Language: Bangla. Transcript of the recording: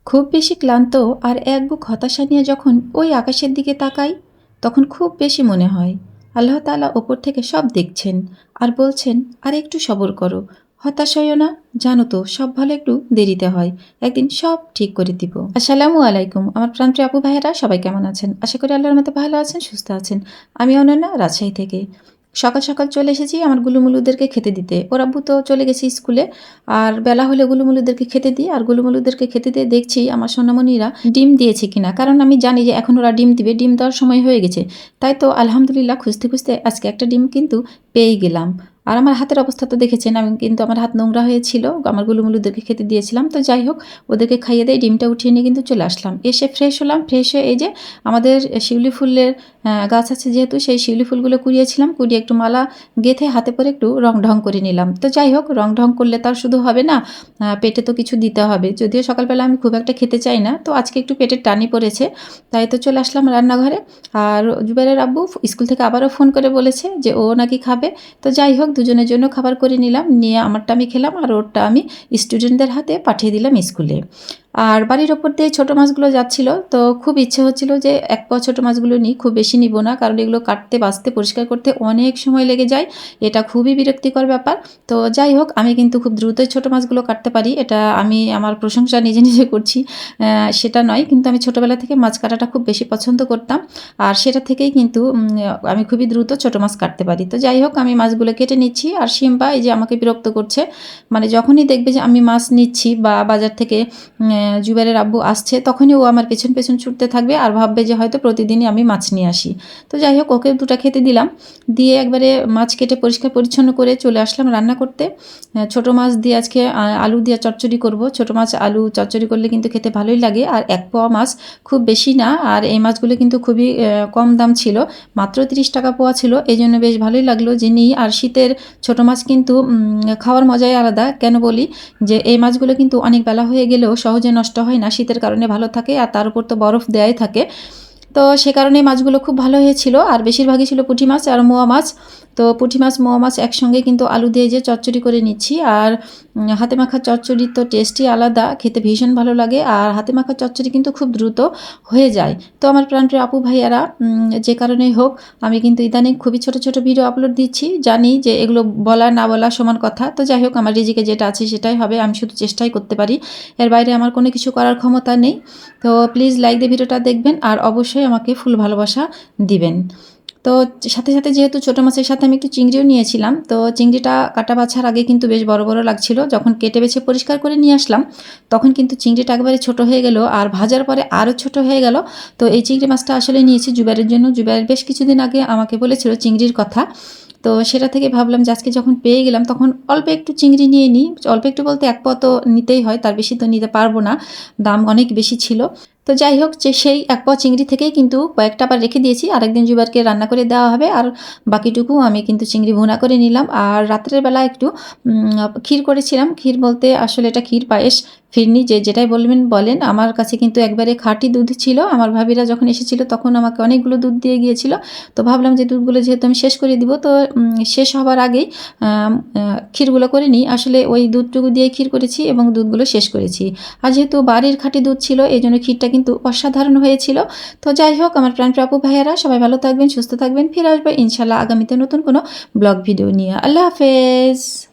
খুব বেশি ক্লান্ত আর এক বুক হতাশা নিয়ে যখন ওই আকাশের দিকে তাকাই, তখন খুব বেশি মনে হয় আল্লাহ তাআলা ওপর থেকে সব দেখছেন আর বলছেন, আর একটু সবর করো, হতাশ হইও না। জানো তো, সব ভালো একটু দেরিতে হয়, একদিন সব ঠিক করে দিব। আসসালামু আলাইকুম আমার প্রাণপ্রিয় আপু ভাইয়েরা, সবাই কেমন আছেন? আশা করি আল্লাহর মতো ভালো আছেন, সুস্থ আছেন। আমি অনন্যা, রাজশাহী থেকে। সকাল সকাল চলে এসেছি আমার গুলুমুলুদেরকে খেতে দিতে। ওর আব্বু তো চলে গেছে স্কুলে, আর বেলা হলে গুলুমুলুদেরকে খেতে দিই। আর গুলুমুলুদেরকে খেতে দিয়ে দেখছি আমার সোনামণিরা ডিম দিয়েছে কিনা, কারণ আমি জানি যে এখন ওরা ডিম দিবে, ডিম দেওয়ার সময় হয়ে গেছে। তাই তো আলহামদুলিল্লাহ খুঁজতে খুঁজতে আজকে একটা ডিম কিন্তু পেয়ে গেলাম। আর আমার হাতের অবস্থা তো দেখেছেন, আমি কিন্তু আমার হাত নোংরা হয়েছিল, আমার গুলুমুলুদেরকে খেতে দিয়েছিলাম। তো যাই হোক, ওদেরকে খাইয়ে দিয়ে ডিমটা উঠিয়ে নিয়ে কিন্তু চলে আসলাম। এসে ফ্রেশ হলাম, ফ্রেশ হয়ে এই যে আমাদের শিউলি ফুলের গাছ আছে যেহেতু, সেই শিউলি ফুলগুলো কুড়িয়েছিলাম, কুড়িয়ে একটু মালা গেঁথে হাতে পরে একটু রং ঢং করে নিলাম। তো যাই হোক, রং ঢং করলে তার শুধু হবে না, পেটে তো কিছু দিতে হবে। যদিও সকালবেলা আমি খুব একটা খেতে চাই না, তো আজকে একটু পেটের টানি পড়েছে, তাই তো চলে আসলাম রান্নাঘরে। আর জুবাইরের আব্বু স্কুল থেকে আবারও ফোন করে বলেছে যে ও নাকি খাবে। তো যাই হোক, দুজনের জন্য খাবার করে নিলাম, নিয়ে আমারটা আমি খেলাম আর ওরটা আমি স্টুডেন্টদের হাতে পাঠিয়ে দিলাম স্কুলে। আর বাড়ির ওপর দিয়ে ছোটো মাছগুলো যাচ্ছিল, তো খুব ইচ্ছে হচ্ছিল যে এক পাও ছোটো মাছগুলো নিই, খুব বেশি নিব না, কারণ এগুলো কাটতে বাছতে পরিষ্কার করতে অনেক সময় লেগে যায়, এটা খুবই বিরক্তিকর ব্যাপার। তো যাই হোক, আমি কিন্তু খুব দ্রুতই ছোটো মাছগুলো কাটতে পারি, এটা আমি আমার প্রশংসা নিজে নিজে করছি সেটা নয়, কিন্তু আমি ছোটোবেলা থেকে মাছ কাটাটা খুব বেশি পছন্দ করতাম, আর সেটা থেকেই কিন্তু আমি খুবই দ্রুত ছোটো মাছ কাটতে পারি। তো যাই হোক, আমি মাছগুলো কেটে নিচ্ছি। আর সিম্বা এই যে আমাকে বিরক্ত করছে, মানে যখনই দেখবে যে আমি মাছ নিচ্ছি বা বাজার থেকে জুবাইরের আব্বু আসছে, তখনই ও আমার পেছন পেছন ছুটতে থাকবে আর ভাববে যে হয়তো প্রতিদিনই আমি মাছ নিয়ে আসি। তো যাই হোক, ওকে দুটো খেতে দিলাম, দিয়ে একবারে মাছ কেটে পরিষ্কার পরিচ্ছন্ন করে চলে আসলাম রান্না করতে। ছোটো মাছ দিয়ে আজকে আলু দিয়ে চচ্চড়ি করব। ছোটো মাছ আলু চচ্চড়ি করলে কিন্তু খেতে ভালোই লাগে, আর এক পোয়া মাছ খুব বেশি না, আর এই মাছগুলো কিন্তু খুবই কম দাম ছিল, মাত্র 30 টাকা পোয়া ছিল, এই জন্য বেশ ভালোই লাগলো যে নিই। আর শীতের ছোটো মাছ কিন্তু খাওয়ার মজাই আলাদা। কেন বলি, যে এই মাছগুলো কিন্তু অনেক বেলা হয়ে গেলেও সহজে নষ্ট হয় না, শীতের কারণে ভালো থাকে, আর তার উপর তো বরফ দেয়াই থাকে। তো সে কারণে মাছগুলো খুব ভালো হয়েছিল, আর বেশিরভাগই ছিল পুঁটি মাছ আর মোয়া মাছ। তো পুঁটি মাছ মোয়া মাছ একসঙ্গে কিন্তু আলু দিয়ে যে চচ্চড়ি করে নিচ্ছি। আর হাতে মাখা চচ্চড়ির তো টেস্টই আলাদা, খেতে ভীষণ ভালো লাগে, আর হাতে মাখা চচ্চড়ি কিন্তু খুব দ্রুত হয়ে যায়। তো আমার প্রাণপ্রিয় আপু ভাইয়ারা, যে কারণেই হোক, আমি কিন্তু ইদানিং খুবই ছোট ছোট ভিডিও আপলোড দিচ্ছি, জানি যে এগুলো বলা না বলা সমান কথা। তো যাই হোক, আমার রিজিকে যেটা আছে সেটাই হবে, আমি শুধু চেষ্টাই করতে পারি, এর বাইরে আমার কোনো কিছু করার ক্ষমতা নেই। তো প্লিজ লাইক দিয়ে ভিডিওটা দেখবেন, আর অবশ্যই আমাকে ফুল ভালোবাসা দিবেন। তো সাথে সাথে যেহেতু ছোটো মাছের সাথে আমি একটু চিংড়িও নিয়েছিলাম, তো চিংড়িটা কাটা বাছার আগে কিন্তু বেশ বড় বড় লাগছিল, যখন কেটে বেছে পরিষ্কার করে নিয়ে আসলাম তখন কিন্তু চিংড়িটা একবারে ছোট হয়ে গেল, আর ভাজার পরে আরও ছোট হয়ে গেল। তো এই চিংড়ি মাছটা আসলে নিয়েছি জুবাইরের জন্য, জুবাইর বেশ কিছুদিন আগে আমাকে বলেছিল চিংড়ির কথা। তো সেটা থেকে ভাবলাম যে আজকে যখন পেয়ে গেলাম তখন অল্প একটু চিংড়ি নিয়ে নিই, অল্প একটু বলতে এক পা তো নিতেই হয়, তার বেশি তো নিতে পারবো না, দাম অনেক বেশি ছিল। তো যাই হোক, যে সেই এক পাও চিংড়ি থেকেই কিন্তু কয়েকটা আবার রেখে দিয়েছি, আরেকদিন জুবারকে রান্না করে দেওয়া হবে, আর বাকিটুকু আমি কিন্তু চিংড়ি ভুনা করে নিলাম। আর রাত্রের বেলা একটু ক্ষীর করেছিলাম, ক্ষীর বলতে আসলে এটা ক্ষীর পায়েস, ফিরনি যে যেটাই বলবেন বলেন। আমার কাছে কিন্তু একবারে খাঁটি দুধ ছিল, আমার ভাবিরা যখন এসেছিল তখন আমাকে অনেকগুলো দুধ দিয়ে গিয়েছিল। তো ভাবলাম যে দুধগুলো যেহেতু আমি শেষ করে দিব, তো শেষ হবার আগেই ক্ষীরগুলো করে নিই। আসলে ওই দুধটুকু দিয়ে ক্ষীর করেছি এবং দুধগুলো শেষ করেছি, আর যেহেতু বাড়ির খাঁটি দুধ ছিল এই জন্য ক্ষীরটা কিন্তু অসাধারণ হয়েছিল। তো যাই হোক, আমার প্রাণপ্রিয় আপু ভাইয়ারা সবাই ভালো থাকবেন, সুস্থ থাকবেন, ফিরে আসবে ইনশাল্লাহ আগামীতে নতুন কোনো ব্লগ ভিডিও নিয়ে। আল্লাহ হাফেজ।